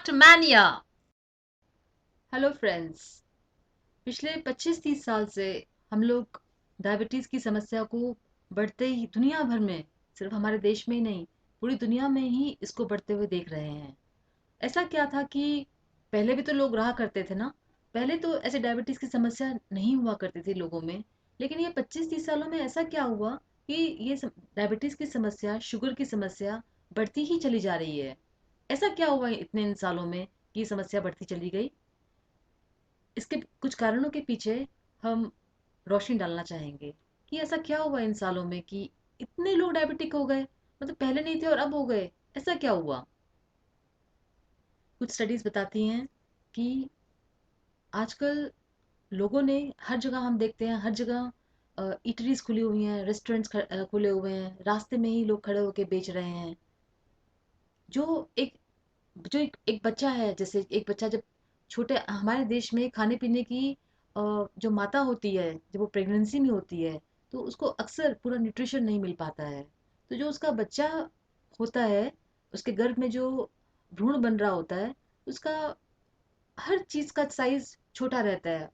Fact mania. Hello friends. पिछले 25-30 साल से हम लोग डायबिटीज की समस्या को बढ़ते ही दुनिया भर में, सिर्फ हमारे देश में ही नहीं, पूरी दुनिया में ही इसको बढ़ते हुए देख रहे हैं। ऐसा क्या था कि पहले भी तो लोग रहा करते थे ना। पहले तो ऐसे डायबिटीज की समस्या नहीं हुआ करती थी लोगों में। लेकिन ये 25-30 सालों में ऐसा क्या हुआ कि ये डायबिटीज की समस्या, शुगर की समस्या बढ़ती ही चली जा रही है। ऐसा क्या हुआ इतने इन सालों में कि ये समस्या बढ़ती चली गई? इसके कुछ कारणों के पीछे हम रोशनी डालना चाहेंगे कि ऐसा क्या हुआ इन सालों में कि इतने लोग डायबिटिक हो गए। मतलब पहले नहीं थे और अब हो गए। ऐसा क्या हुआ? कुछ स्टडीज बताती हैं कि आजकल लोगों ने, हर जगह हम देखते हैं, हर जगह ईटरीज खुली हुई हैं, रेस्टोरेंट्स खुले हुए हैं, रास्ते में ही लोग खड़े होकर बेच रहे हैं। जो एक एक बच्चा है, जैसे एक बच्चा जब छोटे हमारे देश में खाने पीने की जो माता होती है, जब वो प्रेगनेंसी में होती है, तो उसको अक्सर पूरा न्यूट्रिशन नहीं मिल पाता है। तो जो उसका बच्चा होता है, उसके गर्भ में जो भ्रूण बन रहा होता है, उसका हर चीज का साइज छोटा रहता है।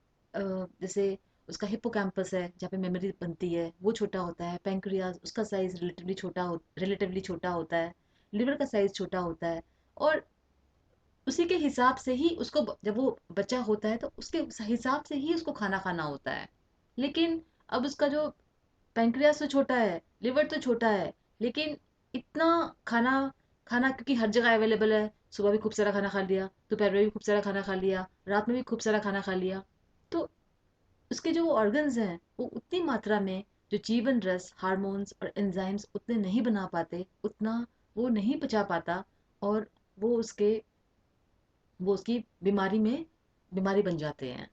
जैसे उसका हिप्पोकैम्पस है जहाँ पे मेमोरी बनती है, वो छोटा होता है। पैंक्रियाज, उसका साइज रिलेटिवली छोटा होता है। लिवर का साइज छोटा होता है। और उसी के हिसाब से ही उसको जब वो बच्चा होता है तो उसके हिसाब से ही उसको खाना खाना होता है। लेकिन अब उसका जो पैंक्रियास तो छोटा है, लिवर तो छोटा है, लेकिन इतना खाना खाना क्योंकि हर जगह अवेलेबल है। सुबह भी खूब सारा खाना खा लिया, दोपहर में भी खूब सारा खाना खा लिया, रात में भी खूब सारा खाना खा लिया। तो उसके जो ऑर्गन्स हैं वो उतनी मात्रा में, जो जीवन रस, हार्मोन्स और एंजाइम्स उतने नहीं बना पाते, उतना वो नहीं पचा पाता। और वो उसके वो उसकी बीमारी बन जाते हैं।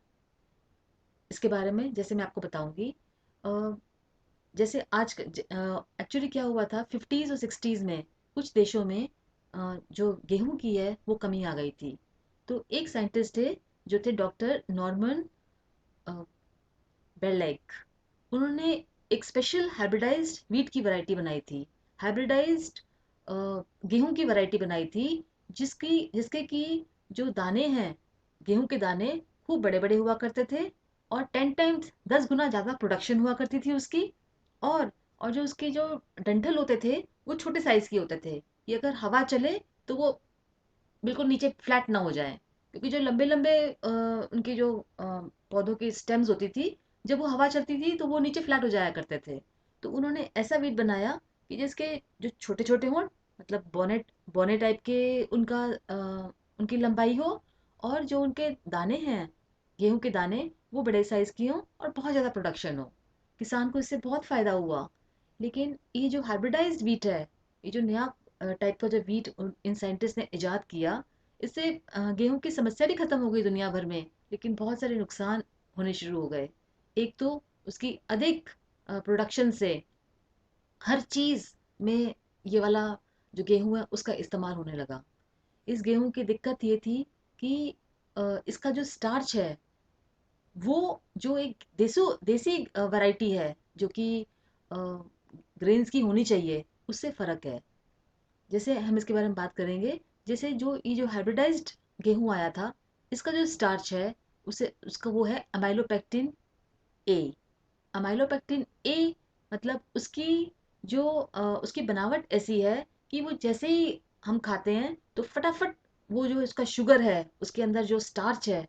इसके बारे में जैसे मैं आपको बताऊंगी। जैसे आज एक्चुअली क्या हुआ था, 50s और 60s में कुछ देशों में जो गेहूं की है वो कमी आ गई थी। तो एक साइंटिस्ट थे जो थे डॉक्टर नॉर्मन बेरलैक। उन्होंने एक स्पेशल हाइब्रिडाइज्ड वीट की वैरायटी बनाई थी। हाइब्रिडाइज्ड गेहूं की वैरायटी बनाई थी, जिसके की जो दाने हैं, गेहूं के दाने खूब बड़े बड़े हुआ करते थे। और 10 टाइम्स, 10 गुना ज्यादा प्रोडक्शन हुआ करती थी उसकी। और और जो उसके जो डंठल होते थे वो छोटे साइज के होते थे, कि अगर हवा चले तो वो बिल्कुल नीचे फ्लैट ना हो जाए। क्योंकि जो लंबे लंबे उनकी जो पौधों की स्टेम्स होती थी, जब वो हवा चलती थी तो वो नीचे फ्लैट हो जाया करते थे। तो उन्होंने ऐसा वीट बनाया कि जिसके जो छोटे छोटे हों, मतलब बोनेट बोने टाइप के उनका उनकी लंबाई हो। और जो उनके दाने हैं, गेहूं के दाने, वो बड़े साइज की हों और बहुत ज़्यादा प्रोडक्शन हो। किसान को इससे बहुत फायदा हुआ। लेकिन ये जो हाइब्रिडाइज्ड वीट है, ये जो नया टाइप का जो वीट इन साइंटिस्ट ने इजाद किया, इससे गेहूं की समस्या भी खत्म हो गई दुनिया भर में। लेकिन बहुत सारे नुकसान होने शुरू हो गए। एक तो उसकी अधिक प्रोडक्शन से हर चीज में ये वाला जो गेहूं है उसका इस्तेमाल होने लगा। इस गेहूं की दिक्कत ये थी कि इसका जो स्टार्च है, वो जो एक देसी वैरायटी है, जो कि ग्रेन्स की होनी चाहिए, उससे फर्क है। जैसे हम इसके बारे में बात करेंगे। जैसे जो ये जो हाइब्रिडाइज्ड गेहूं आया था, इसका जो स्टार्च है, उसे उसका वो है अमाइलोपेक्टिन ए। अमाइलोपेक्टिन ए मतलब उसकी बनावट ऐसी है कि वो जैसे ही हम खाते हैं तो फटाफट वो जो इसका शुगर है, उसके अंदर जो स्टार्च है,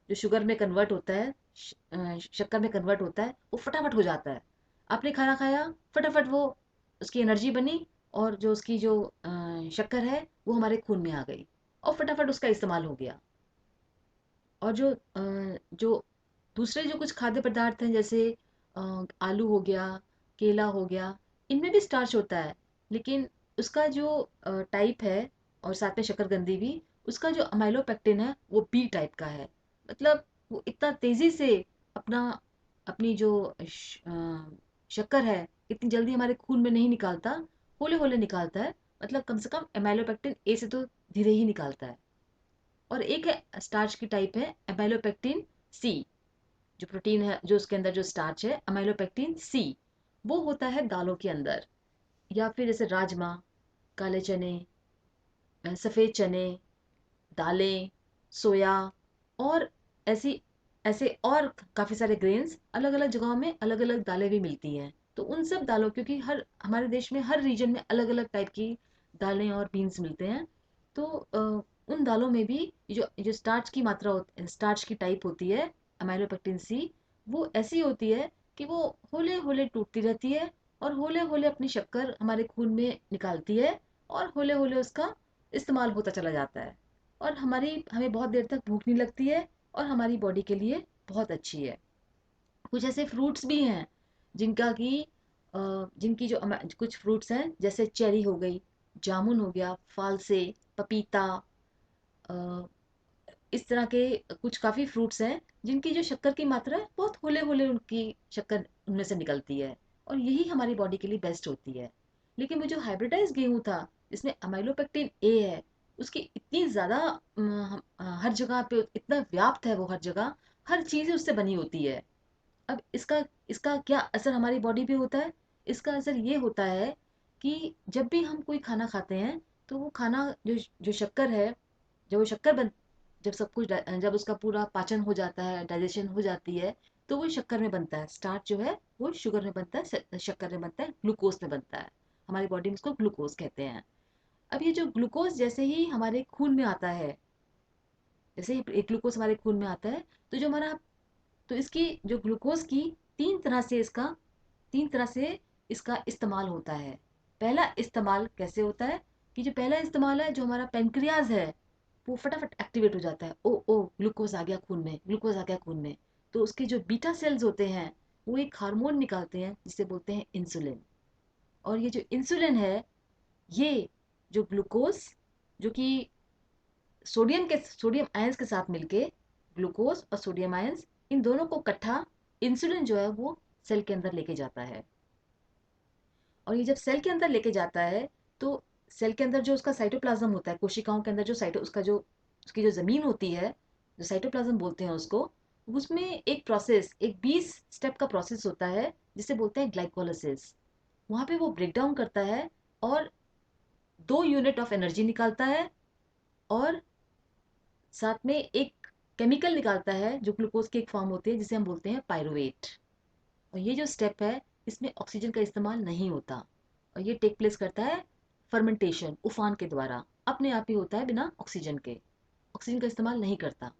जो शुगर में कन्वर्ट होता है, शक्कर में कन्वर्ट होता है, वो फटाफट हो जाता है। आपने खाना खाया, फटाफट वो उसकी एनर्जी बनी, और जो उसकी जो शक्कर है वो हमारे खून में आ गई, और फटाफट उसका इस्तेमाल हो गया। और जो दूसरे जो कुछ खाद्य पदार्थ हैं, जैसे आलू हो गया, केला हो गया, इनमें भी स्टार्च होता है। लेकिन उसका जो टाइप है, और साथ में शकरकंदी भी, उसका जो अमाइलोपेक्टिन है वो बी टाइप का है। मतलब वो इतना तेजी से अपना अपनी जो शक्कर है इतनी जल्दी हमारे खून में नहीं निकालता, होले होले निकालता है। मतलब कम से कम अमाइलोपेक्टिन ए से तो धीरे ही निकालता है। और एक है स्टार्च की टाइप है अमाइलोपेक्टिन सी। जो प्रोटीन है, जो उसके अंदर जो स्टार्च है अमाइलोपेक्टिन सी, वो होता है दालों के अंदर। या फिर जैसे राजमा, काले चने, सफ़ेद चने, दालें, सोया और ऐसी ऐसे और काफ़ी सारे ग्रेन्स, अलग अलग जगहों में अलग अलग दालें भी मिलती हैं। तो उन सब दालों, क्योंकि हर हमारे देश में हर रीजन में अलग अलग टाइप की दालें और बीन्स मिलते हैं, तो उन दालों में भी जो जो स्टार्च की मात्रा स्टार्च की टाइप होती है, अमाइलोपेक्टिन सी, वो ऐसी होती है कि वो होले होले टूटती रहती है और होले होले अपनी शक्कर हमारे खून में निकालती है और होले होले उसका इस्तेमाल होता चला जाता है, और हमें बहुत देर तक भूख नहीं लगती है और हमारी बॉडी के लिए बहुत अच्छी है। कुछ ऐसे फ्रूट्स भी हैं जिनका कि जिनकी जो कुछ फ्रूट्स हैं, जैसे चेरी हो गई, जामुन हो गया, फालसे, पपीता, अ, इस तरह के कुछ काफ़ी फ्रूट्स हैं जिनकी जो शक्कर की मात्रा है बहुत होले होले उनकी शक्कर उनमें से निकलती है, और यही हमारी बॉडी के लिए बेस्ट होती है। लेकिन वो जो हाइब्रिडाइज गेहूं था जिसमें अमाइलोपेक्टिन ए है, उसकी इतनी ज़्यादा हर जगह पे इतना व्याप्त है, वो हर जगह हर चीज़ उससे बनी होती है। अब इसका इसका क्या असर हमारी बॉडी पे होता है? इसका असर ये होता है कि जब भी हम कोई खाना खाते हैं, तो वो खाना जो जो शक्कर है, जब वो शक्कर बन जब सब कुछ जब उसका पूरा पाचन हो जाता है, डाइजेशन हो जाती है, तो वो शक्कर में बनता है। स्टार्च जो है वो शुगर में बनता है, शक्कर में बनता है, ग्लूकोज में बनता है। हमारी बॉडी में इसको ग्लूकोज कहते हैं। अब ये जो ग्लूकोज जैसे ही हमारे खून में आता है, जैसे ही एक ग्लूकोज हमारे खून में आता है, तो जो हमारा तो इसकी जो ग्लूकोज की तीन तरह से इसका तीन तरह से इसका इस्तेमाल होता है। पहला इस्तेमाल कैसे होता है कि जो पहला इस्तेमाल है, जो हमारा पेनक्रियाज है, वो फटाफट एक्टिवेट हो जाता है। ओ ओ ग्लूकोज आ गया खून में, ग्लूकोज आ गया खून में। तो उसके जो बीटा सेल्स होते हैं, वो एक हार्मोन निकालते हैं जिसे बोलते हैं इंसुलिन। और ये जो इंसुलिन है, ये जो ग्लूकोज, जो कि सोडियम आयंस के साथ मिलके, ग्लूकोज और सोडियम आयंस, इन दोनों को इकट्ठा इंसुलिन जो है वो सेल के अंदर लेके जाता है। और ये जब सेल के अंदर लेके जाता है, तो सेल के अंदर जो उसका साइटोप्लाज्म होता है, कोशिकाओं के अंदर जो उसकी जो जमीन होती है, जो साइटोप्लाज्म बोलते हैं उसको, उसमें एक 20 स्टेप का प्रोसेस होता है जिसे बोलते हैं ग्लाइकोलाइसिस। वहां पे वो ब्रेक डाउन करता है और 2 यूनिट ऑफ एनर्जी निकालता है, और साथ में एक केमिकल निकालता है जो ग्लूकोज की एक फॉर्म होती है जिसे हम बोलते हैं पायरुवेट। और ये जो स्टेप है, इसमें ऑक्सीजन का इस्तेमाल नहीं होता, और ये टेक प्लेस करता है फर्मेंटेशन, उफान के द्वारा, अपने आप ही होता है बिना ऑक्सीजन के, ऑक्सीजन का इस्तेमाल नहीं करता।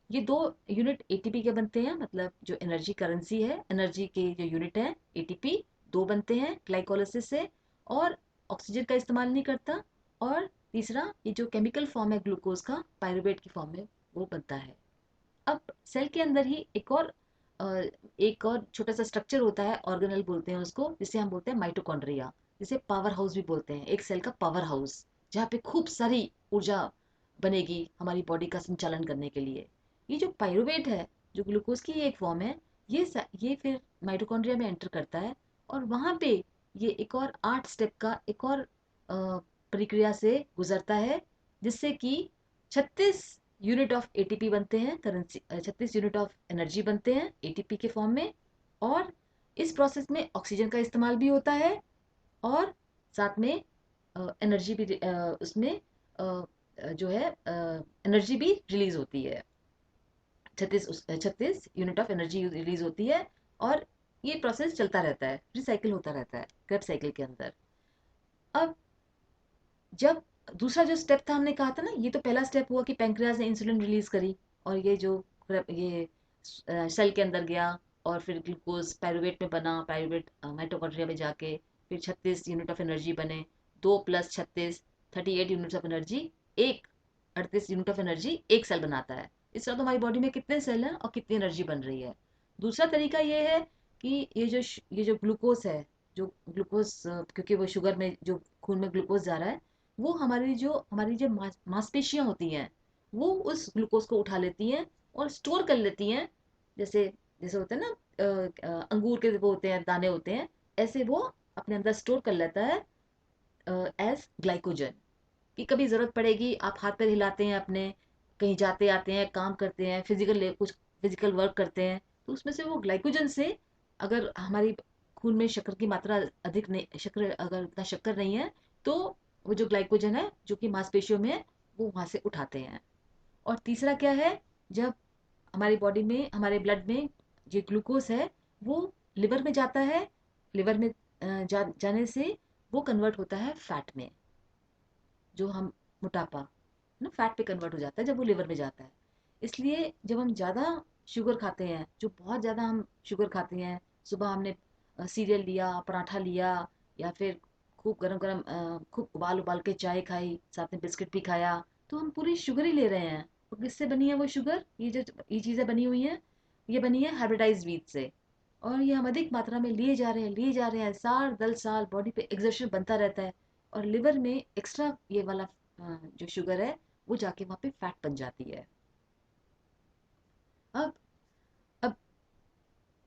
ये 2 यूनिट एटीपी के बनते हैं, मतलब जो एनर्जी करेंसी है, एनर्जी के जो यूनिट है एटीपी, 2 बनते हैं ग्लाइकोलाइसिस से, और ऑक्सीजन का इस्तेमाल नहीं करता। और तीसरा, ये जो केमिकल फॉर्म है ग्लूकोज का, पायरुवेट की फॉर्म में वो बनता है। अब सेल के अंदर ही एक और छोटा सा स्ट्रक्चर होता है, ऑर्गेनल बोलते हैं उसको, जिसे हम बोलते हैं माइटोकॉन्ड्रिया, जिसे पावर हाउस भी बोलते हैं, एक सेल का पावर हाउस, जहाँ पे खूब सारी ऊर्जा बनेगी हमारी बॉडी का संचालन करने के लिए। ये जो पायरुवेट है, जो ग्लूकोज की एक फॉर्म है, ये फिर माइटोकॉन्ड्रिया में एंटर करता है, और वहां पे ये एक और 8 स्टेप का एक और प्रक्रिया से गुजरता है, जिससे कि 36 यूनिट ऑफ एटीपी बनते हैं, करेंसी 36 यूनिट ऑफ एनर्जी बनते हैं एटीपी के फॉर्म में। और इस प्रोसेस में ऑक्सीजन का इस्तेमाल भी होता है, और साथ में एनर्जी भी उसमें जो है एनर्जी भी रिलीज होती है। 36 यूनिट ऑफ एनर्जी रिलीज होती है, और ये प्रोसेस चलता रहता है, रिसाइकिल होता रहता है क्रेब साइकिल के अंदर। अब जब दूसरा जो स्टेप था, हमने कहा था ना, ये तो पहला स्टेप हुआ कि पैंक्रियाज ने इंसुलिन रिलीज करी, और ये सेल के अंदर गया, और फिर ग्लूकोज पायरुवेट में बना, पायरुवेट माइटोकॉन्ड्रिया में जाके फिर 36 यूनिट ऑफ एनर्जी बने, 2 + 36, 38 यूनिट ऑफ एनर्जी, एक 38 यूनिट ऑफ एनर्जी एक सेल बनाता है। इस तरह तो हमारी बॉडी में कितने सेल हैं और कितनी एनर्जी बन रही है। दूसरा तरीका ये है कि ये जो ग्लूकोज है, जो ग्लूकोज क्योंकि वो शुगर में जो खून में ग्लूकोज जा रहा है, वो हमारी जो मांसपेशियां होती हैं, वो उस ग्लूकोज को उठा लेती हैं और स्टोर कर लेती हैं। जैसे जैसे होता है ना, अंगूर के वो होते हैं, दाने होते हैं, ऐसे वो अपने अंदर स्टोर कर लेता है एज ग्लाइकोजन, कि कभी ज़रूरत पड़ेगी, आप हाथ पैर हिलाते हैं अपने, कहीं जाते आते हैं, काम करते हैं, कुछ फिजिकल वर्क करते हैं, तो उसमें से वो ग्लाइकोजन से, अगर हमारी खून में शक्कर की मात्रा अधिक नहीं, शक्कर अगर इतना शक्कर नहीं है, तो वो जो ग्लाइकोजन है जो कि मांसपेशियों में है, वो वहाँ से उठाते हैं। और तीसरा क्या है, जब हमारी बॉडी में, हमारे ब्लड में ये ग्लूकोज है, वो लिवर में जाता है। लिवर में जाने से वो कन्वर्ट होता है फैट में, जो हम मोटापा ना, फैट पे कन्वर्ट हो जाता है जब वो लिवर में जाता है। इसलिए जब हम ज़्यादा शुगर खाते हैं, जो बहुत ज़्यादा हम शुगर खाते हैं, सुबह हमने सीरियल लिया, पराठा लिया, या फिर खूब गरम गरम खूब उबाल उबाल के चाय खाई, साथ में बिस्किट भी खाया, तो हम पूरी शुगर ही ले रहे हैं। और किससे बनी है वो शुगर? ये चीज़ें बनी हुई हैं, ये बनी है हाइब्रिडाइज्ड व्हीट से। और ये हम अधिक मात्रा में लिए जा रहे हैं, लिए जा रहे हैं, साल दर साल बॉडी पे एग्जर्शन बनता रहता है। और लिवर में एक्स्ट्रा ये वाला जो शुगर है, वो जाके वहाँ पे फैट बन जाती है। अब अब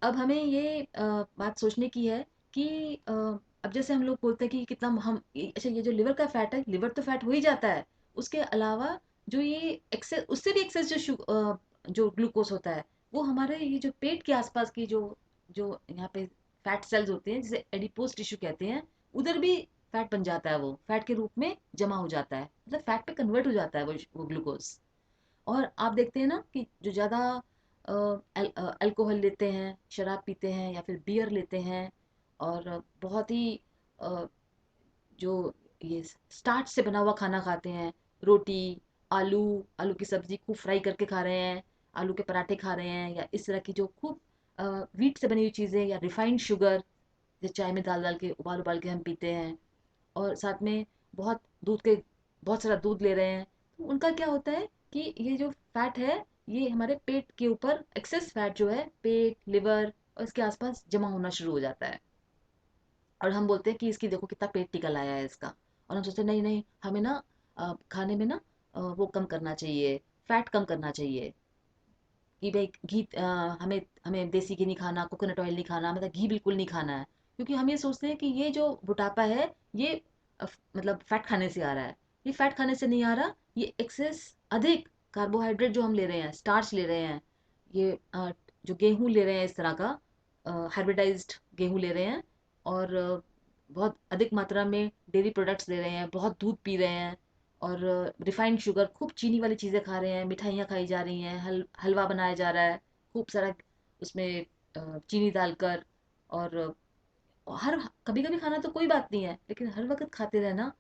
अब हमें ये बात सोचने की है कि अब जैसे हम लोग बोलते हैं कि कितना हम अच्छा, ये जो लिवर का फैट है, लिवर तो फैट हो ही जाता है, उसके अलावा जो ये एक्सेस, उससे भी एक्सेस जो ग्लूकोज होता है, वो हमारे ये जो पेट के आसपास की जो जो यहाँ पे फैट सेल्स होते हैं, जिसे एडिपोज टिश्यू कहते हैं, उधर भी फैट बन जाता है, वो फैट के रूप में जमा हो जाता है, मतलब फैट पे कन्वर्ट हो जाता है वो ग्लूकोज। और आप देखते हैं ना कि जो ज़्यादा अल्कोहल लेते हैं, शराब पीते हैं, या फिर बियर लेते हैं, और बहुत ही अ, जो ये स्टार्च से बना हुआ खाना खाते हैं, रोटी, आलू, आलू की सब्जी खूब फ्राई करके खा रहे हैं, आलू के पराठे खा रहे हैं, या इस तरह की जो खूब वीट से बनी हुई चीज़ें, या रिफाइंड शुगर, जो चाय में डाल डाल के उबाल उबाल के हम पीते हैं, और साथ में बहुत दूध के बहुत सारा दूध ले रहे हैं, तो उनका क्या होता है कि ये जो फैट है, ये हमारे पेट के ऊपर एक्सेस फैट जो है, पेट, लिवर और इसके आसपास जमा होना शुरू हो जाता है। और हम बोलते हैं कि इसकी देखो कितना पेट निकल आया है इसका। और हम सोचते हैं नहीं नहीं, हमें ना खाने में ना वो कम करना चाहिए, फैट कम करना चाहिए, कि भाई घी हमें हमें देसी घी नहीं खाना, कोकोनट ऑयल नहीं खाना, मतलब घी बिल्कुल नहीं खाना है। क्योंकि हम ये सोचते हैं कि ये जो मोटापा है, ये मतलब फैट खाने से आ रहा है। ये फैट खाने से नहीं आ रहा, ये एक्सेस अधिक कार्बोहाइड्रेट जो हम ले रहे हैं, स्टार्च ले रहे हैं, ये जो गेहूं ले रहे हैं, इस तरह का हाइब्रिडाइज्ड गेहूं ले रहे हैं, और बहुत अधिक मात्रा में डेयरी प्रोडक्ट्स ले रहे हैं, बहुत दूध पी रहे हैं, और रिफाइंड शुगर, खूब चीनी वाली चीज़ें खा रहे हैं, मिठाइयाँ खाई जा रही हैं, हलवा बनाया जा रहा है खूब सारा उसमें चीनी डालकर। और हर कभी कभी खाना तो कोई बात नहीं है, लेकिन हर वक्त खाते रहना,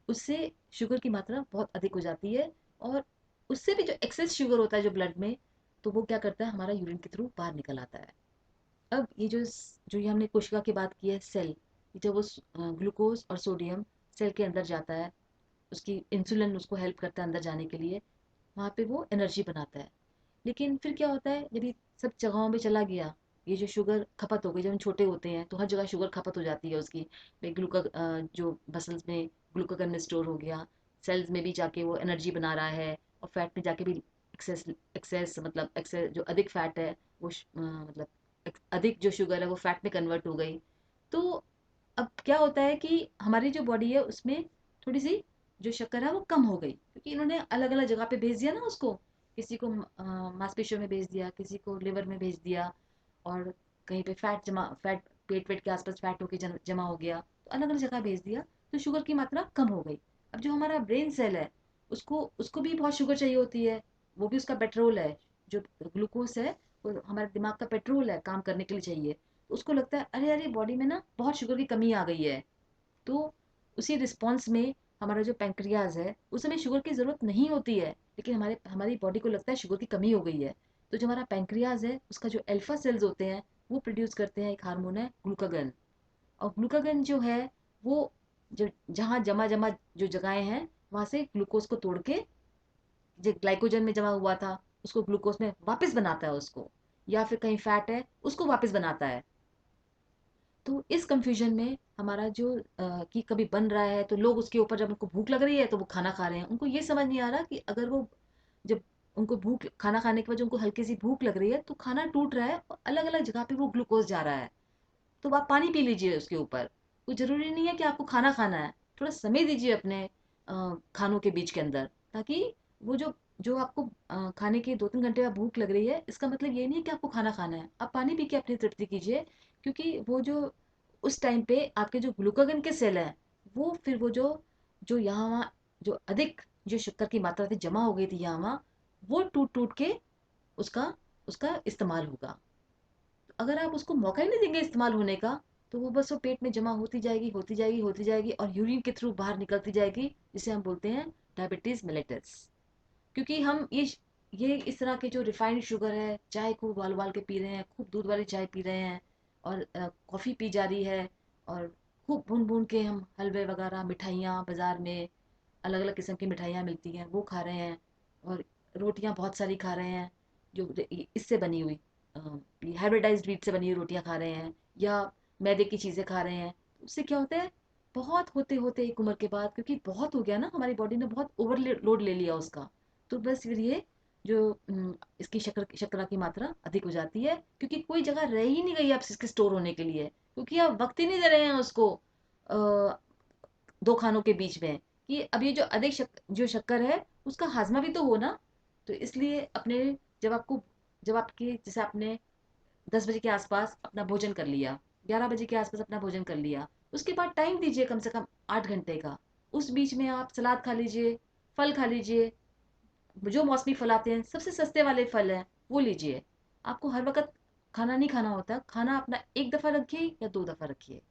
उससे शुगर की मात्रा बहुत अधिक हो जाती है। और उससे भी जो एक्सेस शुगर होता है जो ब्लड में, तो वो क्या करता है, हमारा यूरिन के थ्रू बाहर निकल आता है। अब ये जो ये हमने कोशिका की बात की है, सेल, जब वो ग्लूकोज और सोडियम सेल के अंदर जाता है, उसकी इंसुलिन उसको हेल्प करता है अंदर जाने के लिए, वहाँ पे वो एनर्जी बनाता है। लेकिन फिर क्या होता है, जब ये सब जगहों पे चला गया, ये जो शुगर खपत हो गई, जब हम छोटे होते हैं तो हर जगह शुगर खपत हो जाती है उसकी, जो मसल्स में ग्लूकागन में स्टोर हो गया, सेल्स में भी जाके वो एनर्जी बना रहा है, और फैट में जाके भी एक्सेस एक्सेस मतलब एक्सेस जो अधिक फैट है, वो मतलब अधिक जो शुगर है वो फैट में कन्वर्ट हो गई। तो अब क्या होता है कि हमारी जो बॉडी है उसमें थोड़ी सी जो शक्कर है वो कम हो गई, क्योंकि इन्होंने अलग अलग जगह पे भेज दिया ना उसको, किसी को मांसपेशियों में भेज दिया, किसी को लिवर में भेज दिया, और कहीं पे फैट पेट वेट के आसपास फैट होके जमा हो गया, तो अलग अलग जगह भेज दिया, तो शुगर की मात्रा कम हो गई। अब जो हमारा ब्रेन सेल है, उसको उसको भी बहुत शुगर चाहिए होती है, वो भी उसका पेट्रोल है, जो ग्लूकोज है वो हमारे दिमाग का पेट्रोल है, काम करने के लिए चाहिए। तो उसको लगता है अरे अरे बॉडी में ना बहुत शुगर की कमी आ गई है। तो उसी रिस्पॉन्स में हमारा जो पैंक्रियाज है, उस समय शुगर की ज़रूरत नहीं होती है, लेकिन हमारी बॉडी को लगता है शुगर की कमी हो गई है। तो जो हमारा पैंक्रियाज है, उसका जो अल्फा सेल्स होते हैं, वो प्रोड्यूस करते हैं एक हार्मोन है ग्लूकागन। और ग्लूकागन जो है, वो जो जहाँ जमा जमा जो जगहें हैं, वहाँ से ग्लूकोज को तोड़ के, जो ग्लाइकोजन में जमा हुआ था, उसको ग्लूकोज में वापस बनाता है उसको, या फिर कहीं फैट है उसको वापस बनाता है। तो इस कंफ्यूजन में हमारा जो कि कभी बन रहा है तो लोग उसके ऊपर, जब उनको भूख लग रही है तो वो खाना खा रहे हैं, उनको ये समझ नहीं आ रहा कि अगर वो जब उनको भूख, खाना खाने के बाद जो उनको हल्की सी भूख लग रही है, तो खाना टूट रहा है और अलग अलग जगह पे वो ग्लूकोज जा रहा है। तो आप पानी पी लीजिए उसके ऊपर, कोई ज़रूरी नहीं है कि आपको खाना खाना है, थोड़ा समय दीजिए अपने खानों के बीच के अंदर, ताकि वो जो जो आपको खाने के 2-3 घंटे बाद भूख लग रही है, इसका मतलब ये नहीं है कि आपको खाना खाना है, आप पानी पी के अपनी तृप्ति कीजिए। क्योंकि वो जो उस टाइम पे आपके जो ग्लूकागन के सेल हैं, वो फिर वो जो जो यहाँ वहाँ जो अधिक जो शक्कर की मात्रा थी जमा हो गई थी यहाँ वहाँ, वो टूट टूट के उसका उसका इस्तेमाल होगा। अगर आप उसको मौका ही नहीं देंगे इस्तेमाल होने का, तो वो बस वो पेट में जमा होती जाएगी, होती जाएगी, होती जाएगी, और यूरिन के थ्रू बाहर निकलती जाएगी, जिसे हम बोलते हैं डायबिटीज मेलेटस। क्योंकि हम ये इस तरह के जो रिफाइंड शुगर है, चाय को उबाल उबाल के पी रहे हैं, खूब दूध वाली चाय पी रहे हैं, और कॉफ़ी पी जा रही है, और खूब भून भून के हम हलवे वगैरह, मिठाइयाँ बाजार में अलग अलग किस्म की मिठाइयाँ मिलती हैं वो खा रहे हैं, और रोटियाँ बहुत सारी खा रहे हैं, जो इससे बनी हुई हाइब्रिडाइज्ड व्हीट से बनी हुई रोटियाँ खा रहे हैं, या मैदे की चीज़ें खा रहे हैं। तो उससे क्या होता है, बहुत होते होते एक उम्र के बाद, क्योंकि बहुत हो गया ना, हमारी बॉडी ने बहुत ओवरलोड ले लिया उसका, तो बस फिर ये जो इसकी शर्करा की मात्रा अधिक हो जाती है, क्योंकि कोई जगह रह ही नहीं गई अब इसके स्टोर होने के लिए, क्योंकि आप वक्त ही नहीं दे रहे हैं उसको दो खानों के बीच में, कि अब ये जो अधिक जो शक्कर है उसका हाजमा भी तो हो ना। तो इसलिए अपने जब आपको जब आपके जैसे आपने 10 बजे के आसपास अपना भोजन कर लिया, 11 बजे के आसपास अपना भोजन कर लिया, उसके बाद टाइम दीजिए कम से कम 8 घंटे का। उस बीच में आप सलाद खा लीजिए, फल खा लीजिए, जो मौसमी फल आते हैं सबसे सस्ते वाले फल हैं वो लीजिए। आपको हर वक्त खाना नहीं खाना होता, खाना अपना एक दफ़ा रखिए या 2 दफ़ा रखिए,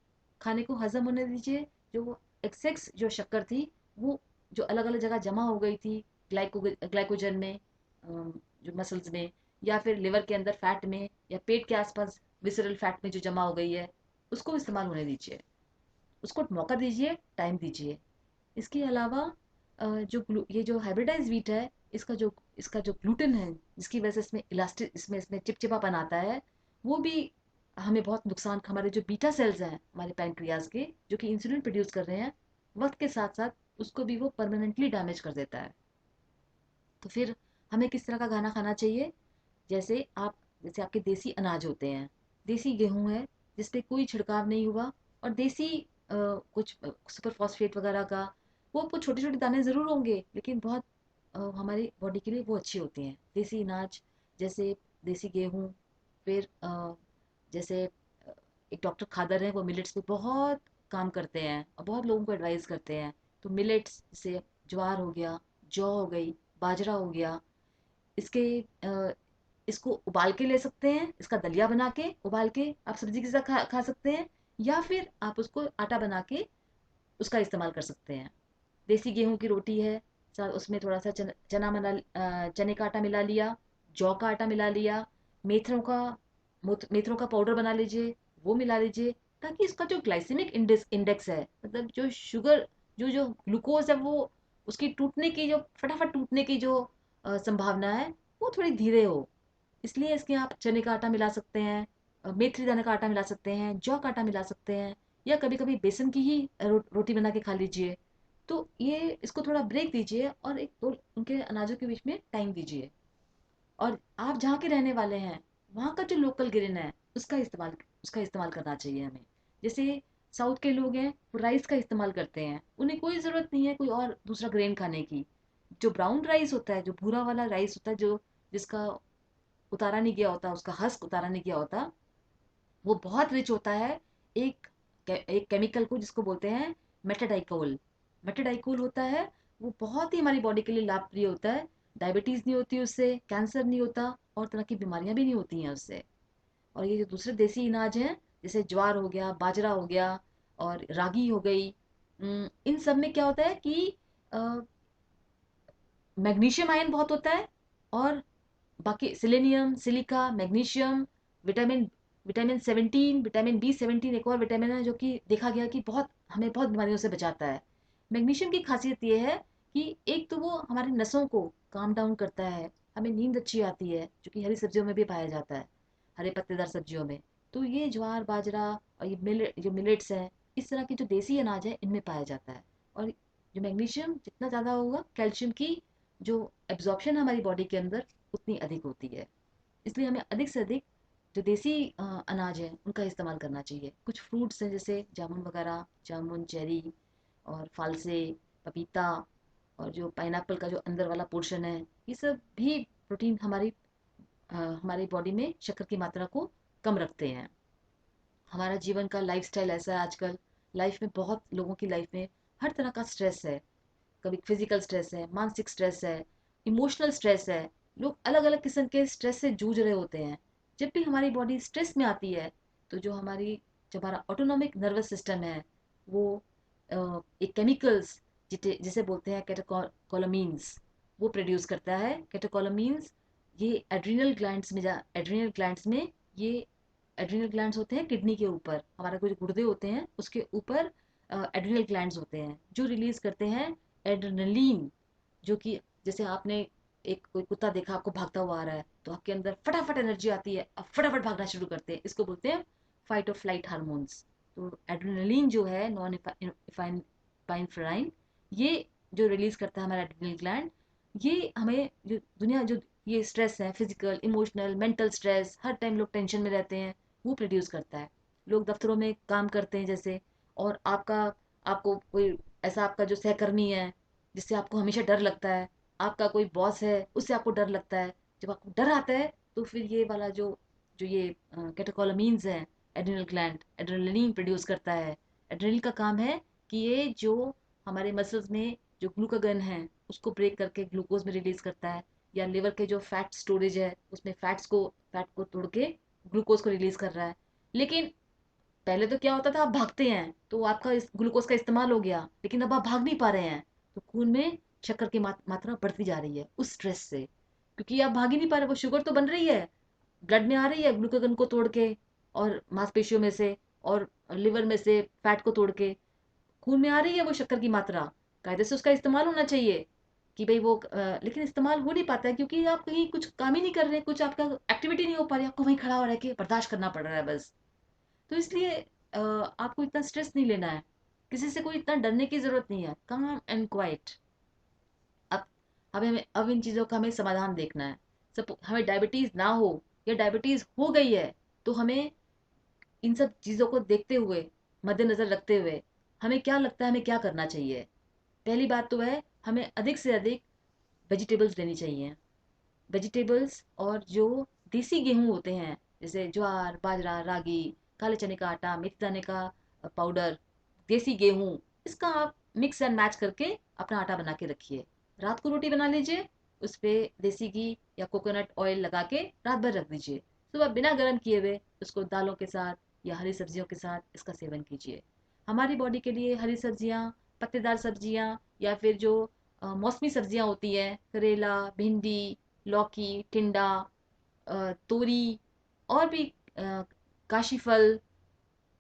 खाने को हजम होने दीजिए। जो वो एक्सेस जो शक्कर थी, वो जो अलग अलग जगह जमा हो गई थी, ग्लाइकोजन में, जो मसल्स में, या फिर लिवर के अंदर फैट में, या पेट के आसपास विसरल फैट में जो जमा हो गई है, उसको इस्तेमाल होने दीजिए, उसको मौका दीजिए, टाइम दीजिए। इसके अलावा ये जो हाइब्रिडाइज वीट है, इसका जो ग्लूटेन है, जिसकी वजह से इसमें चिपचिपापन आता है, वो भी हमें बहुत नुकसान, हमारे जो बीटा सेल्स हैं हमारे पैंक्रियाज के, जो कि इंसुलिन प्रोड्यूस कर रहे हैं, वक्त के साथ साथ उसको भी वो परमानेंटली डैमेज कर देता है। तो फिर हमें किस तरह का खाना खाना चाहिए? जैसे आपके देसी अनाज होते हैं, देसी गेहूं है जिस पे कोई छिड़काव नहीं हुआ, और देसी कुछ सुपर फॉस्फेट वगैरह का, वो आपको छोटे छोटे दाने ज़रूर होंगे, लेकिन बहुत हमारी बॉडी के लिए वो अच्छी होती हैं देसी अनाज। जैसे देसी गेहूं, फिर जैसे एक डॉक्टर खादर हैं, वो मिलेट्स पे बहुत काम करते हैं और बहुत लोगों को एडवाइस करते हैं। तो मिलेट्स जैसे ज्वार हो गया, जौ हो गई, बाजरा हो गया, इसके इसको उबाल के ले सकते हैं, इसका दलिया बना के उबाल के आप सब्जी के साथ खा सकते हैं, या फिर आप उसको आटा बना के उसका इस्तेमाल कर सकते हैं। देसी गेहूं की रोटी है, उसमें थोड़ा सा चने का आटा मिला लिया, जौ का आटा मिला लिया, मेथरों का मेथरों का पाउडर बना लीजिए, वो मिला लीजिए, ताकि इसका जो ग्लाइसेमिक इंडेक्स है, मतलब जो शुगर, जो ग्लूकोज है, वो उसकी टूटने की जो फटाफट टूटने की जो संभावना है, वो थोड़ी धीरे हो। इसलिए इसके आप चने का आटा मिला सकते हैं, मेथी दाने का आटा मिला सकते हैं, जौ का आटा मिला सकते हैं, या कभी कभी बेसन की ही रोटी बना के खा लीजिए। तो ये इसको थोड़ा ब्रेक दीजिए, और एक दो उनके अनाजों के बीच में टाइम दीजिए। और आप जहाँ के रहने वाले हैं, वहाँ का जो लोकल ग्रेन है, उसका इस्तेमाल करना चाहिए हमें। जैसे साउथ के लोग हैं, वो राइस का इस्तेमाल करते हैं, उन्हें कोई ज़रूरत नहीं है कोई और दूसरा ग्रेन खाने की। जो ब्राउन राइस होता है, जो भूरा वाला राइस होता है, जो जिसका उतारा नहीं गया होता, उसका हस्क उतारा नहीं गया होता, वो बहुत रिच होता है एक एक केमिकल को, जिसको बोलते हैं मेटाडाइकोल। मेटाडाइकोल होता है, वो बहुत ही हमारी बॉडी के लिए लाभप्रिय होता है। डायबिटीज़ नहीं होती उससे, कैंसर नहीं होता, और तरह की बीमारियां भी नहीं होती हैं उससे। और ये जो दूसरे देसी अनाज हैं, जैसे ज्वार हो गया, बाजरा हो गया, और रागी हो गई, इन सब में क्या होता है कि मैग्नीशियम आयन बहुत होता है, और बाकी selenium, silica, magnesium, vitamin vitamin 17, vitamin B17 एक और विटामिन है, जो कि देखा गया कि हमें बहुत बीमारियों से बचाता है। मैग्नीशियम की खासियत ये है कि एक तो वो हमारी नसों को काम डाउन करता है, हमें नींद अच्छी आती है, जो कि हरी सब्जियों में भी पाया जाता है, हरे पत्तेदार सब्जियों में। तो ये ज्वार बाजरा और जो मिलेट्स हैं, इस तरह के जो देसी अनाज है, इनमें पाया जाता है। और जो मैग्नीशियम जितना ज़्यादा होगा, कैल्शियम की जो एब्जॉर्प्शन हमारी बॉडी के अंदर उतनी अधिक होती है। इसलिए हमें अधिक से अधिक जो देसी अनाज है उनका इस्तेमाल करना चाहिए। कुछ फ्रूट्स हैं जैसे जामुन वगैरह, जामुन, चेरी, और फालसे, पपीता, और जो पाइनएप्पल का जो अंदर वाला पोर्शन है, ये सब भी प्रोटीन हमारी बॉडी में शक्कर की मात्रा को कम रखते हैं। हमारा जीवन का लाइफस्टाइल ऐसा है आजकल, लाइफ में बहुत लोगों की लाइफ में हर तरह का स्ट्रेस है, कभी फिजिकल स्ट्रेस है, मानसिक स्ट्रेस है, इमोशनल स्ट्रेस है। लोग अलग अलग किस्म के स्ट्रेस से जूझ रहे होते हैं। जब भी हमारी बॉडी स्ट्रेस में आती है तो जो हमारा ऑटोनॉमिक नर्वस सिस्टम है वो एक केमिकल्स जिसे बोलते हैं कैटेकोलामीन्स, वो प्रोड्यूस करता है। कैटेकोलामीन्स ये एड्रिनल ग्लैंड्स में ये एड्रिनल ग्लैंड्स होते हैं किडनी के ऊपर, हमारे कुछ गुर्दे होते हैं उसके ऊपर एड्रिनल ग्लैंड्स होते हैं जो रिलीज करते हैं एड्रेनलिन। जो कि जैसे आपने एक कोई कुत्ता देखा आपको भागता हुआ आ रहा है तो आपके अंदर फटाफट एनर्जी आती है, आप फटाफट भागना शुरू करते हैं, इसको बोलते हैं फाइट और फ्लाइट हार्मोन्स। तो एड्रेनलिन जो है नॉन इफाइन ये जो रिलीज करता है हमारा एड्रिनल ग्लैंड, ये हमें जो ये स्ट्रेस है, फिजिकल इमोशनल मेंटल स्ट्रेस, हर टाइम लोग टेंशन में रहते हैं, वो प्रोड्यूस करता है। लोग दफ्तरों में काम करते हैं जैसे, और आपको कोई ऐसा आपका जो सहकर्मी है जिससे आपको हमेशा डर लगता है, आपका कोई बॉस है उससे आपको डर लगता है, जब आपको डर आता है तो फिर ये वाला जो जो ये कैटेकोलामीन्स है, एड्रिनल ग्लैंड एड्रेनलिन प्रोड्यूस करता है। एड्रेनलिन का काम है कि ये जो हमारे मसल्स में जो ग्लूकागन है उसको ब्रेक करके ग्लूकोज में रिलीज करता है, या लिवर के जो फैट स्टोरेज है उसमें फैट को तोड़ के ग्लूकोज को रिलीज कर रहा है। लेकिन पहले तो क्या होता था, आप भागते हैं तो आपका इस ग्लूकोज का इस्तेमाल हो गया, लेकिन अब आप भाग नहीं पा रहे हैं तो खून में शक्कर की मात्रा बढ़ती जा रही है उस स्ट्रेस से, क्योंकि आप भाग ही नहीं पा रहे। वो शुगर तो बन रही है, ब्लड में आ रही है ग्लूकागन को तोड़ के, और मांसपेशियों में से और लिवर में से फैट को तोड़ के खून में आ रही है वो शक्कर की मात्रा। कायदे से उसका इस्तेमाल होना चाहिए कि भाई वो लेकिन इस्तेमाल हो नहीं पाता है क्योंकि आप कहीं कुछ काम ही नहीं कर रहे, कुछ आपका एक्टिविटी नहीं हो पा रही, आपको वहीं खड़ा हो रह के बर्दाश्त करना पड़ रहा है बस। तो इसलिए आपको इतना स्ट्रेस नहीं लेना है, किसी से कोई इतना डरने की जरूरत नहीं है, काम एंड क्वाइट। अब अब इन चीज़ों का हमें समाधान देखना है। सब हमें डायबिटीज़ ना हो या डायबिटीज़ हो गई है तो हमें इन सब चीज़ों को देखते हुए, मद्देनजर रखते हुए, हमें क्या लगता है हमें क्या करना चाहिए। पहली बात तो है हमें अधिक से अधिक वेजिटेबल्स लेनी चाहिए। वेजिटेबल्स और जो देसी गेहूं होते हैं जैसे ज्वार बाजरा रागी, काले चने का आटा, मेथी दाने का पाउडर, देसी गेहूं, इसका आप मिक्स एंड मैच करके अपना आटा बना के रखिए। रात को रोटी बना लीजिए, उस पर देसी घी या कोकोनट ऑयल लगा के रात भर रख दीजिए, सुबह बिना गर्म किए हुए उसको दालों के साथ या हरी सब्जियों के साथ इसका सेवन कीजिए। हमारी बॉडी के लिए हरी सब्जियाँ, पत्तेदार सब्जियाँ, या फिर जो मौसमी सब्जियाँ होती हैं, करेला, भिंडी, लौकी, टिंडा, तोरी, और भी काशी फल,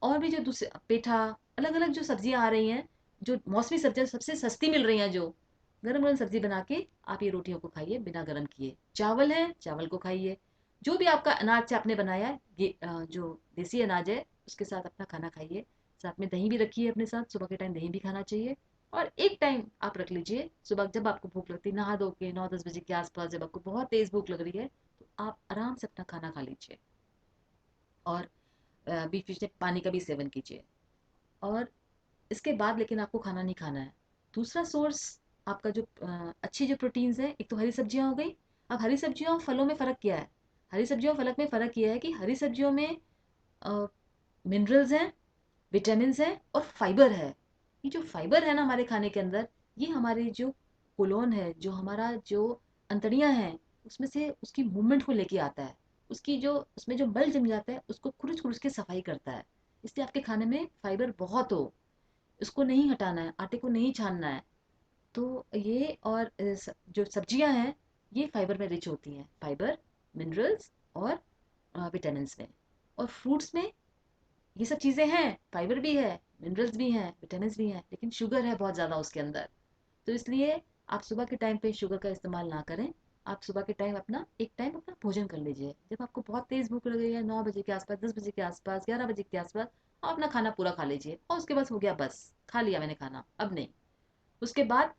और भी जो दूसरे पेठा, अलग अलग जो सब्जियां आ रही हैं, जो मौसमी सब्जियां सबसे सस्ती मिल रही हैं, जो गरम गरम सब्जी बना के आप ये रोटियों को खाइए बिना गरम किए। चावल है, चावल को खाइए। जो भी आपका अनाज से आपने बनाया है, जो देसी अनाज है उसके साथ अपना खाना खाइए। साथ में दही भी रखिए अपने साथ, सुबह के टाइम दही भी खाना चाहिए। और एक टाइम आप रख लीजिए सुबह जब आपको भूख लगती है, नहा धो के 9-10 बजे के आसपास जब आपको बहुत तेज भूख लग रही है तो आप आराम से अपना खाना खा लीजिए। और बीच बीच में पानी का भी सेवन कीजिए। और इसके बाद लेकिन आपको खाना नहीं खाना है। दूसरा सोर्स आपका जो अच्छी जो प्रोटीन्स है, एक तो हरी सब्जियां हो गई। अब हरी सब्जियों और फलों में फ़र्क क्या है? हरी सब्जियों और फलक में फ़र्क यह है कि हरी सब्जियों में मिनरल्स हैं, विटामिन है और फाइबर है। ये जो फाइबर है ना हमारे खाने के अंदर, ये हमारे जो कोलोन है, जो हमारा जो अंतड़ियां हैं, उसमें से उसकी मूवमेंट को लेके आता है। उसकी जो उसमें जो मल जम जाता है उसको खुरुच खुरुच के सफाई करता है। इसलिए आपके खाने में फाइबर बहुत हो, उसको नहीं हटाना है, आटे को नहीं छानना है। तो ये और जो सब्जियां हैं ये फाइबर में रिच होती हैं, फाइबर, मिनरल्स और विटामिन में। और फ्रूट्स में ये सब चीज़ें हैं, फाइबर भी है, मिनरल्स भी हैं, विटामिन भी हैं, लेकिन शुगर है बहुत ज़्यादा उसके अंदर। तो इसलिए आप सुबह के टाइम पे शुगर का इस्तेमाल ना करें। आप सुबह के टाइम एक टाइम अपना भोजन कर लीजिए, जब आपको बहुत तेज़ भूख लग रही है, 9 बजे के आसपास, 10 बजे के आसपास, 11 बजे के आसपास, आप अपना खाना पूरा खा लीजिए और उसके बाद हो गया, बस खा लिया मैंने खाना, अब नहीं। उसके बाद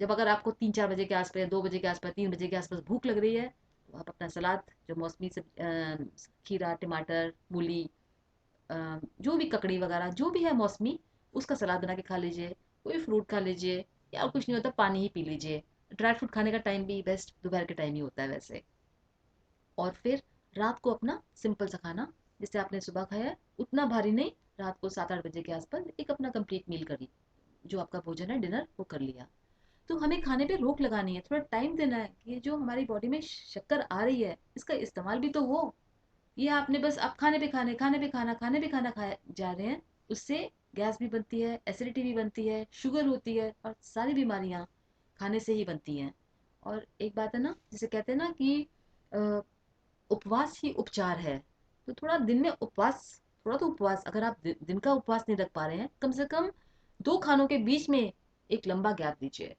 जब अगर आपको 3-4 बजे के आसपास, 2 बजे के आसपास, 3 बजे के आसपास भूख लग रही है तो आप अपना सलाद, जो मौसमी सब खीरा, टमाटर, मूली, जो भी ककड़ी वगैरह जो भी है मौसमी, उसका सलाद बना के खा लीजिए। कोई फ्रूट खा लीजिए, या कुछ नहीं होता पानी ही पी लीजिए। ड्राई फ्रूट खाने का टाइम भी बेस्ट दोपहर के टाइम ही होता है वैसे। और फिर रात को अपना सिंपल सा खाना, जिससे आपने सुबह खाया उतना भारी नहीं, रात को 7-8 बजे के आसपास एक अपना कंप्लीट मील कर, जो आपका भोजन है डिनर वो कर लिया। तो हमें खाने पे रोक लगानी है, थोड़ा टाइम देना है कि ये जो हमारी बॉडी में शक्कर आ रही है इसका इस्तेमाल भी तो हो। ये आपने बस आप खाने पे खाना खाए जा रहे हैं, उससे गैस भी बनती है, एसिडिटी भी बनती है, शुगर होती है, और सारी बीमारियां खाने से ही बनती हैं। और एक बात है ना, जिसे कहते हैं ना कि अ, उपवास ही उपचार है। तो थोड़ा दिन में उपवास, थोड़ा तो उपवास, अगर आप दिन का उपवास नहीं रख पा रहे हैं, कम से कम दो खानों के बीच में एक लंबा गैप दीजिए।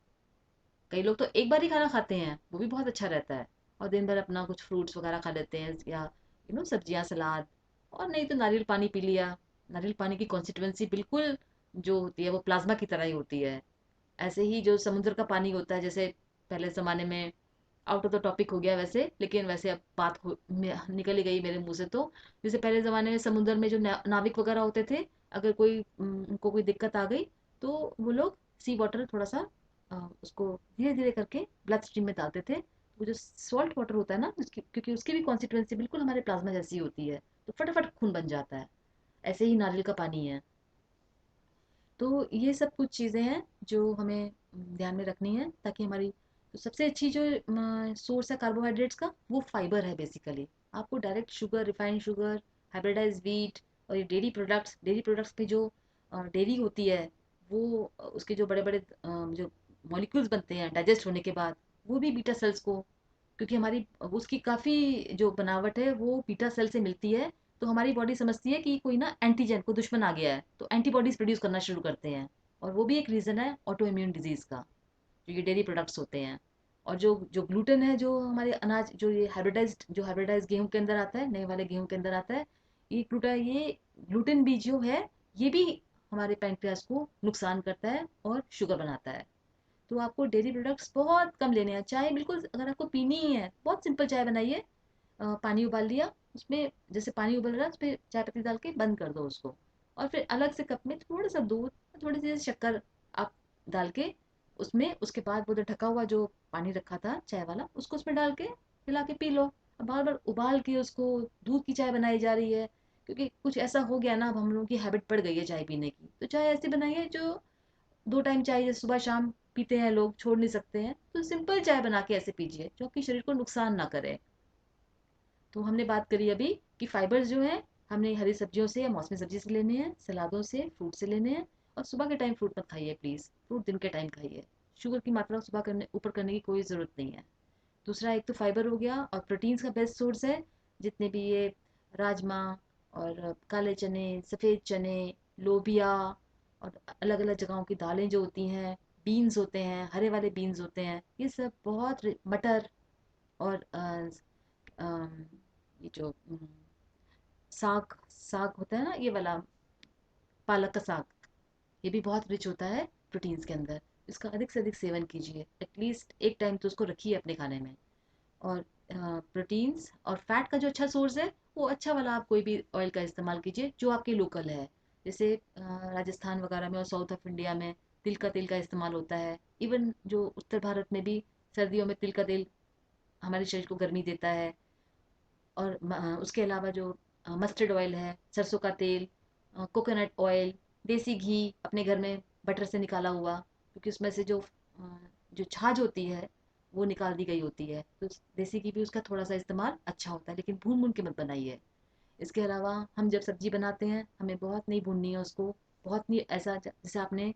कई लोग तो एक बार ही खाना खाते हैं, वो भी बहुत अच्छा रहता है, और दिन भर अपना कुछ फ्रूट्स वगैरह खा लेते हैं, या सब्जियां, सलाद, और नहीं तो नारियल पानी पी लिया। नारियल पानी की कॉन्स्टिट्यूएंसी बिल्कुल जो होती है वो प्लाज्मा की तरह ही होती है। ऐसे ही जो समुद्र का पानी होता है, जैसे पहले ज़माने में, आउट ऑफ द टॉपिक हो गया वैसे, लेकिन वैसे अब बात निकल ही गई मेरे मुंह से, तो जैसे पहले ज़माने में समुद्र में जो नाविक वगैरह होते थे, अगर कोई उनको कोई दिक्कत आ गई, तो वो लोग सी वाटर थोड़ा सा उसको धीरे धीरे करके ब्लड स्ट्रीम में डालते थे। वो जो सॉल्ट वाटर होता है ना, उसकी, क्योंकि उसकी भी कॉन्सिक्वेंसी बिल्कुल हमारे प्लाज्मा जैसी होती है, तो फटाफट खून बन जाता है। ऐसे ही नारियल का पानी है। तो ये सब कुछ चीज़ें हैं जो हमें ध्यान में रखनी है, ताकि हमारी, तो सबसे अच्छी जो सोर्स है कार्बोहाइड्रेट्स का, वो फाइबर है बेसिकली। आपको direct sugar, refined sugar, hybridise wheat, और ये डेयरी प्रोडक्ट्स पे जो डेयरी होती है, वो उसके जो बड़े बड़े जो मॉलिक्यूल्स बनते हैं डाइजेस्ट होने के बाद, वो भी बीटा सेल्स को, क्योंकि हमारी उसकी काफ़ी जो बनावट है वो बीटा सेल से मिलती है, तो हमारी बॉडी समझती है कि कोई ना एंटीजन, को दुश्मन आ गया है, तो एंटीबॉडीज प्रोड्यूस करना शुरू करते हैं। और वो भी एक रीज़न है ऑटो इम्यून डिजीज़ का, जो ये डेयरी प्रोडक्ट्स होते हैं। और जो जो ग्लूटेन है, जो हमारे अनाज, जो ये हाइब्रिडाइज गेहूं के अंदर आता है, नए वाले गेहूं के अंदर आता है, ये ग्लूटेन भी जो है, ये भी हमारे पैंक्रियाज को नुकसान करता है और शुगर बनाता है। तो आपको डेयरी प्रोडक्ट्स बहुत कम लेने हैं। चाय बिल्कुल, अगर आपको पीनी ही है, बहुत सिंपल चाय बनाइए। पानी उबाल लिया, उसमें जैसे पानी उबल रहा है, उसमें चाय पत्ती डाल के बंद कर दो उसको, और फिर अलग से कप में थोड़ा सा दूध, थोड़ी सी शक्कर आप डाल के, उसमें उसके बाद वो जो ढका हुआ जो पानी रखा था चाय वाला, उसको उसमें डाल के हिला के पी लो। अब बार बार उबाल के उसको दूध की चाय बनाई जा रही है, क्योंकि कुछ ऐसा हो गया ना, अब हम लोगों की हैबिट पड़ गई है चाय पीने की, तो चाय ऐसी बनाइए जो दो टाइम चाय, जैसे सुबह शाम पीते हैं लोग, छोड़ नहीं सकते हैं, तो सिंपल चाय बना के ऐसे पीजिए जो कि शरीर को नुकसान ना करे। तो हमने बात करी अभी कि फाइबर्स जो है, हमने हरी सब्जियों से या मौसमी सब्जी से लेने हैं, सलादों से, फ्रूट से लेने हैं। और सुबह के टाइम फ्रूट मत खाइए प्लीज़, फ्रूट दिन के टाइम खाइए। शुगर की मात्रा सुबह करने ऊपर करने की कोई ज़रूरत नहीं है। दूसरा, एक तो फाइबर हो गया, और प्रोटीन्स का बेस्ट सोर्स है जितने भी ये राजमा, और काले चने, सफ़ेद चने, लोबिया, और अलग अलग जगहों की दालें जो होती हैं, बीन्स होते हैं, हरे वाले बीन्स होते हैं, ये सब बहुत मटर, और ये जो साग साग होता है ना, ये वाला पालक का साग, ये भी बहुत रिच होता है प्रोटीन्स के अंदर। इसका अधिक से अधिक सेवन कीजिए, एटलीस्ट एक टाइम तो उसको रखिए अपने खाने में। और प्रोटीन्स और फैट का जो अच्छा सोर्स है, वो अच्छा वाला आप कोई भी ऑयल का इस्तेमाल कीजिए जो आपके लोकल है। जैसे राजस्थान वगैरह में और साउथ ऑफ इंडिया में तिल का तेल का इस्तेमाल होता है। इवन जो उत्तर भारत में भी सर्दियों में तिल का तेल हमारे शरीर को गर्मी देता है। और उसके अलावा जो मस्टर्ड ऑयल है, सरसों का तेल, कोकोनट ऑयल, देसी घी अपने घर में बटर से निकाला हुआ, क्योंकि उसमें से जो छाछ होती है वो निकाल दी गई होती है, तो देसी घी भी उसका थोड़ा सा इस्तेमाल अच्छा होता है, लेकिन भून भून के मत बनाइए। इसके अलावा हम जब सब्जी बनाते हैं, हमें बहुत नहीं भूननी है उसको, बहुत नहीं ऐसा, जैसे आपने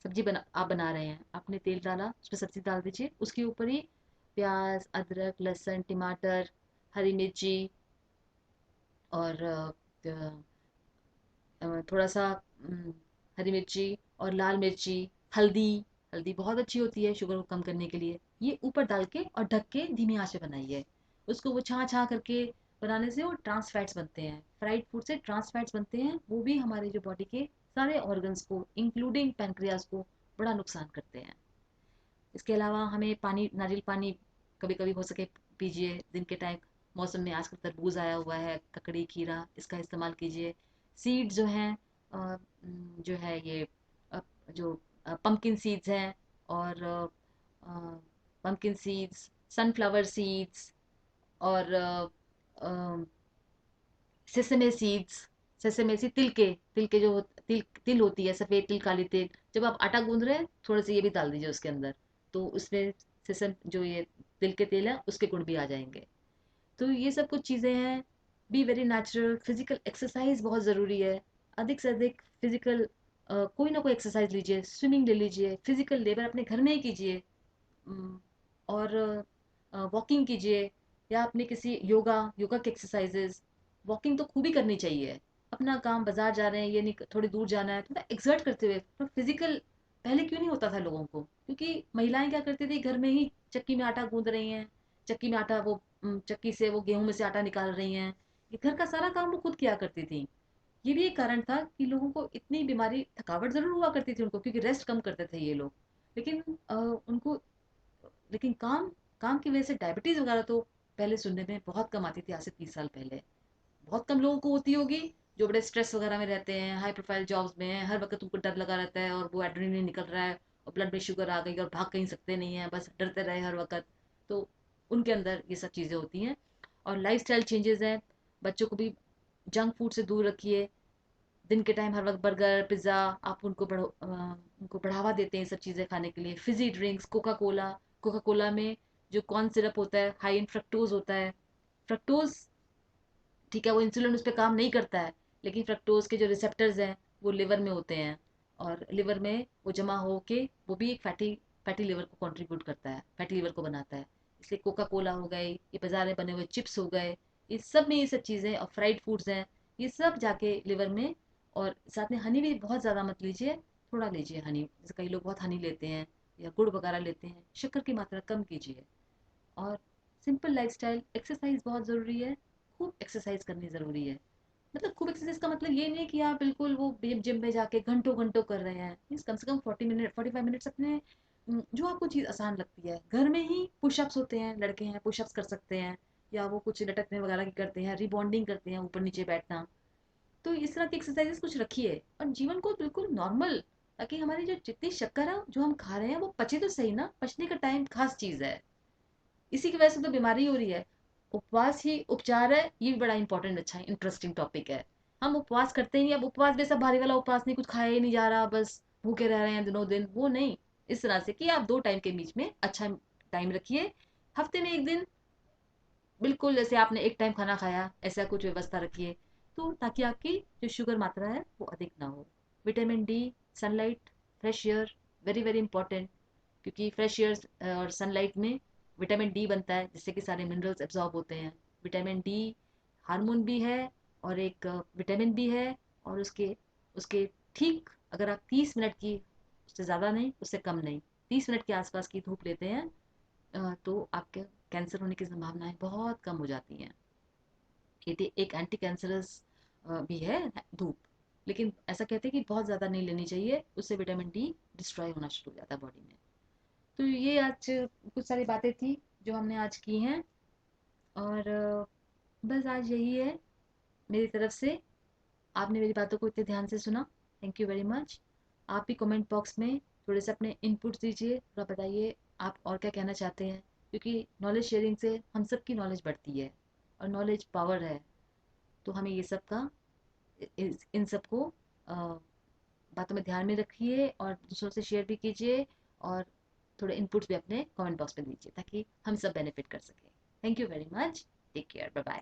सब्जी आप बना रहे हैं, आपने तेल डाला, उसमें सब्जी डाल दीजिए, उसके ऊपर ही प्याज, अदरक, लहसुन, टमाटर, हरी मिर्ची, और थोड़ा सा हरी मिर्ची और लाल मिर्ची, हल्दी। हल्दी बहुत अच्छी होती है शुगर को कम करने के लिए। ये ऊपर डाल के और ढक के धीमी आंच पे बनाइए। उसको वो छा छा करके बनाने से वो ट्रांस फैट्स बनते हैं, फ्राइड फूड से ट्रांस फैट्स बनते हैं, वो भी हमारे जो बॉडी के सारे ऑर्गन्स को इंक्लूडिंग पैनक्रियाज को बड़ा नुकसान करते हैं। इसके अलावा हमें पानी, नारियल पानी कभी कभी हो सके पीजिए दिन के टाइम। मौसम में आजकल तरबूज आया हुआ है, ककड़ी, खीरा, इसका इस्तेमाल कीजिए। सीड जो हैं, जो है ये अ, जो पंपकिन सीड्स हैं, और पंपकिन सीड्स, सनफ्लावर सीड्स, और सेसमे सीड्स, सेसमे सीड, तिल के जो तिल तिल होती है, सफ़ेद तिल, काली तिल, जब आप आटा गूंद रहे हैं थोड़े से ये भी डाल दीजिए उसके अंदर, तो उसमें सेसम जो ये तिल के तेल है उसके गुण भी आ जाएंगे। तो ये सब कुछ चीज़ें हैं। Be very natural, physical exercise बहुत ज़रूरी है। अधिक से अधिक फिजिकल कोई ना कोई एक्सरसाइज लीजिए, स्विमिंग ले लीजिए, फिजिकल लेबर अपने घर में ही कीजिए। और वॉकिंग कीजिए, या अपने किसी योगा योगा के एक्सरसाइजेज। वॉकिंग तो खूब ही करनी चाहिए। अपना काम, बाजार जा रहे हैं, ये नहीं थोड़ी दूर जाना है, थोड़ा एक्सर्ट करते हुए, थोड़ा फिजिकल। पहले क्यों नहीं होता था लोगों को? क्योंकि महिलाएं क्या करती थी, घर में ही चक्की में आटा गूंद रही हैं, चक्की में आटा वो चक्की से वो गेहूं में से आटा निकाल रही हैं, ये घर का सारा काम वो खुद किया करती थी। ये भी एक कारण था कि लोगों को इतनी बीमारी, थकावट जरूर हुआ करती थी उनको, क्योंकि रेस्ट कम करते थे ये लोग। लेकिन उनको, लेकिन काम काम की वजह से डायबिटीज वगैरह तो पहले सुनने में बहुत कम आती थी, आज से 30 साल पहले। बहुत कम लोगों को होती होगी, जो बड़े स्ट्रेस वगैरह में रहते हैं, हाई प्रोफाइल जॉब्स में हैं, हर वक्त उनको डर लगा रहता है और वो एड्रेनलिन निकल रहा है और ब्लड में शुगर आ गई और भाग कहीं सकते नहीं है, बस डरते रहे हर वक्त। तो उनके अंदर ये सब चीज़ें होती हैं। और लाइफ स्टाइल चेंजेस हैं। बच्चों को भी जंक फूड से दूर रखिए। दिन के टाइम हर वक्त बर्गर, पिज्ज़ा, आप उनको बढ़ावा देते हैं ये सब चीज़ें खाने के लिए। Fiji drinks, Coca Cola. Coca Cola में जो कॉर्न सिरप होता है, हाई इन फ्रक्टोज होता है। फ्रक्टोज, ठीक है, वो इंसुलिन उस पर काम नहीं करता है, लेकिन फ्रक्टोज के जो रिसेप्टर्स हैं वो लिवर में होते हैं, और लिवर में वो जमा हो के वो भी एक फैटी फैटी लिवर को कंट्रीब्यूट करता है, फैटी लिवर को बनाता है। इसलिए कोका कोला हो गए, ये बाजार में बने हुए चिप्स हो गए, इस सब में ये सब चीज़ें, और फ्राइड फूड्स हैं, ये सब जाके लिवर में। और साथ में हनी भी बहुत ज़्यादा मत लीजिए, थोड़ा लीजिए हनी। जैसे कई लोग बहुत हनी लेते हैं या गुड़ वगैरह लेते हैं, शक्कर की मात्रा कम कीजिए। और सिंपल लाइफस्टाइल, एक्सरसाइज बहुत ज़रूरी है। खूब एक्सरसाइज करनी ज़रूरी है। मतलब खूब एक्सरसाइज का मतलब ये नहीं है कि आप बिल्कुल वो जिम में जाके घंटों घंटों कर रहे हैं। मीन्स कम से कम 40 मिनट, 45 मिनट्स अपने जो आपको चीज़ आसान लगती है, घर में ही पुशअप्स होते हैं, लड़के हैं पुशअप्स कर सकते हैं, या वो कुछ लटकने वगैरह की करते हैं, रिबॉन्डिंग करते हैं, ऊपर नीचे बैठना। तो इस तरह की एक्सरसाइजेस कुछ रखिए और जीवन को बिल्कुल नॉर्मल, ताकि हमारी जो जितनी शक्कर है जो हम खा रहे हैं वो पचे तो सही ना। पचने का टाइम खास चीज़ है, इसी की वजह से तो बीमारी हो रही है। उपवास ही उपचार है, ये भी बड़ा इंपॉर्टेंट, अच्छा इंटरेस्टिंग टॉपिक है। हम उपवास करते ही, अब उपवास भी सब भारी वाला उपवास नहीं, कुछ खाया ही नहीं जा रहा, बस भूखे रह रहे हैं दिनों दिन, वो नहीं। इस तरह से कि आप 2 टाइम के बीच में अच्छा टाइम रखिए। हफ्ते में एक दिन, बिल्कुल जैसे आपने एक टाइम खाना खाया, ऐसा कुछ व्यवस्था रखिए, तो ताकि आपकी जो शुगर मात्रा है वो अधिक ना हो। Vitamin D, sunlight, fresh air, very very important. क्योंकि फ्रेश एयर और सनलाइट में विटामिन डी बनता है, जिससे कि सारे मिनरल्स एब्जॉर्ब होते हैं। विटामिन डी हार्मोन भी है और एक विटामिन भी है। और उसके उसके ठीक, अगर आप 30 मिनट की, उससे ज़्यादा नहीं उससे कम नहीं, 30 मिनट के आसपास की धूप लेते हैं, तो आपके कैंसर होने की संभावनाएं बहुत कम हो जाती हैं। ये एक एंटी कैंसरस भी है धूप। लेकिन ऐसा कहते हैं कि बहुत ज़्यादा नहीं लेनी चाहिए, उससे विटामिन डी डिस्ट्रॉय होना शुरू हो जाता है बॉडी में। तो ये आज कुछ सारी बातें थी जो हमने आज की हैं। और बस आज यही है मेरी तरफ से। आपने मेरी बातों को इतने ध्यान से सुना, थैंक यू वेरी मच। आप भी कमेंट बॉक्स में थोड़े से अपने इनपुट दीजिए, थोड़ा बताइए आप और क्या कहना चाहते हैं, क्योंकि नॉलेज शेयरिंग से हम सब की नॉलेज बढ़ती है, और नॉलेज पावर है। तो हमें ये सब का, इन सब को बातों में ध्यान में रखिए और दूसरों से शेयर भी कीजिए, और थोड़े इनपुट्स भी अपने कमेंट बॉक्स में दीजिए, ताकि हम सब बेनिफिट कर सकें। Thank you very much. Take care, bye bye.